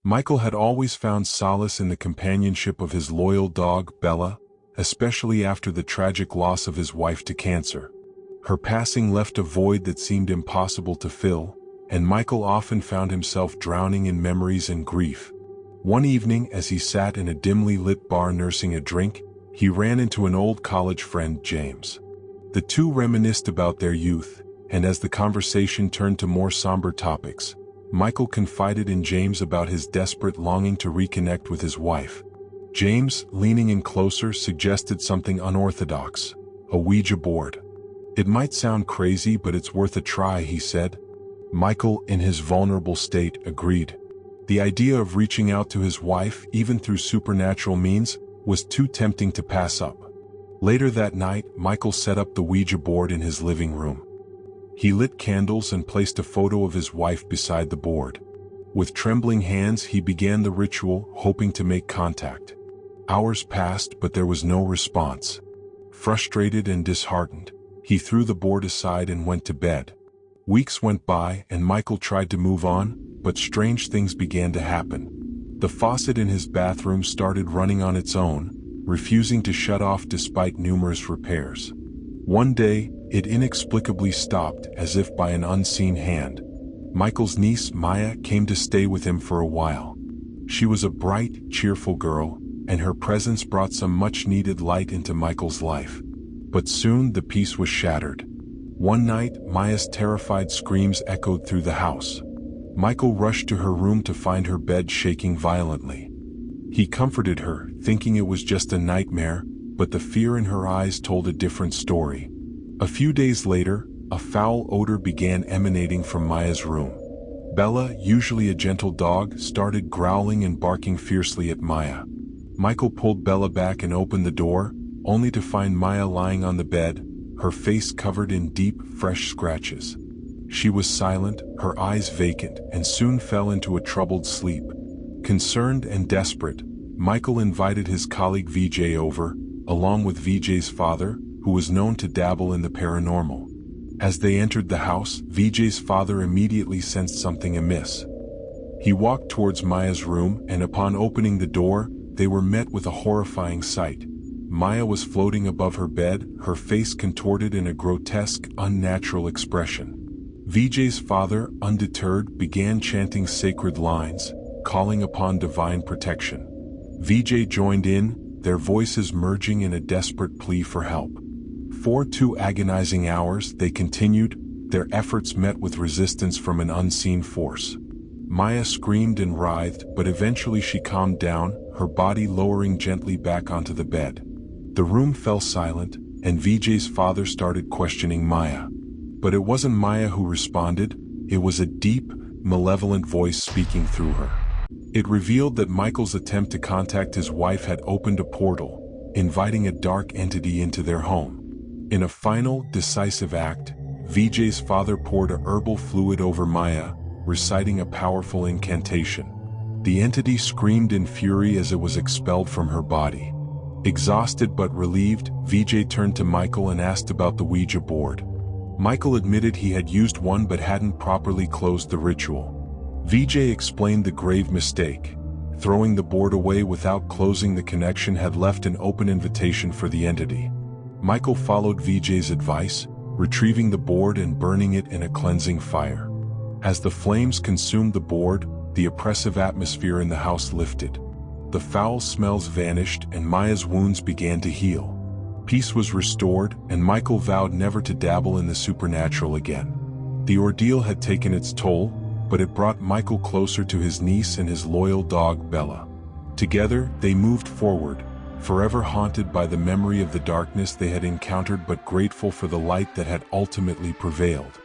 Michael had always found solace in the companionship of his loyal dog, Bella, especially after the tragic loss of his wife to cancer. Her passing left a void that seemed impossible to fill, and Michael often found himself drowning in memories and grief. One evening, as he sat in a dimly lit bar nursing a drink, he ran into an old college friend, James. The two reminisced about their youth, and as the conversation turned to more somber topics, Michael confided in James about his desperate longing to reconnect with his wife. James, leaning in closer, suggested something unorthodox: a Ouija board. "It might sound crazy, but it's worth a try," he said. Michael, in his vulnerable state, agreed. The idea of reaching out to his wife, even through supernatural means, was too tempting to pass up. Later that night, Michael set up the Ouija board in his living room. He lit candles and placed a photo of his wife beside the board. With trembling hands, he began the ritual, hoping to make contact. Hours passed, but there was no response. Frustrated and disheartened, he threw the board aside and went to bed. Weeks went by, and Michael tried to move on, but strange things began to happen. The faucet in his bathroom started running on its own, refusing to shut off despite numerous repairs. One day, it inexplicably stopped, as if by an unseen hand. Michael's niece, Maya, came to stay with him for a while. She was a bright, cheerful girl, and her presence brought some much-needed light into Michael's life. But soon the peace was shattered. One night, Maya's terrified screams echoed through the house. Michael rushed to her room to find her bed shaking violently. He comforted her, thinking it was just a nightmare, but the fear in her eyes told a different story. A few days later, a foul odor began emanating from Maya's room. Bella, usually a gentle dog, started growling and barking fiercely at Maya. Michael pulled Bella back and opened the door, only to find Maya lying on the bed, her face covered in deep, fresh scratches. She was silent, her eyes vacant, and soon fell into a troubled sleep. Concerned and desperate, Michael invited his colleague VJ over, along with VJ's father, who was known to dabble in the paranormal. As they entered the house, VJ's father immediately sensed something amiss. He walked towards Maya's room, and upon opening the door, they were met with a horrifying sight. Maya was floating above her bed, her face contorted in a grotesque, unnatural expression. VJ's father, undeterred, began chanting sacred lines, calling upon divine protection. VJ joined in, their voices merging in a desperate plea for help. For 2 agonizing hours, they continued, their efforts met with resistance from an unseen force. Maya screamed and writhed, but eventually she calmed down, her body lowering gently back onto the bed. The room fell silent, and VJ's father started questioning Maya. But it wasn't Maya who responded, it was a deep, malevolent voice speaking through her. It revealed that Michael's attempt to contact his wife had opened a portal, inviting a dark entity into their home. In a final, decisive act, VJ's father poured a herbal fluid over Maya, reciting a powerful incantation. The entity screamed in fury as it was expelled from her body. Exhausted but relieved, VJ turned to Michael and asked about the Ouija board. Michael admitted he had used one but hadn't properly closed the ritual. VJ explained the grave mistake. Throwing the board away without closing the connection had left an open invitation for the entity. Michael followed VJ's advice, retrieving the board and burning it in a cleansing fire. As the flames consumed the board, the oppressive atmosphere in the house lifted. The foul smells vanished and Maya's wounds began to heal. Peace was restored, and Michael vowed never to dabble in the supernatural again. The ordeal had taken its toll, but it brought Michael closer to his niece and his loyal dog, Bella. Together, they moved forward, forever haunted by the memory of the darkness they had encountered but grateful for the light that had ultimately prevailed.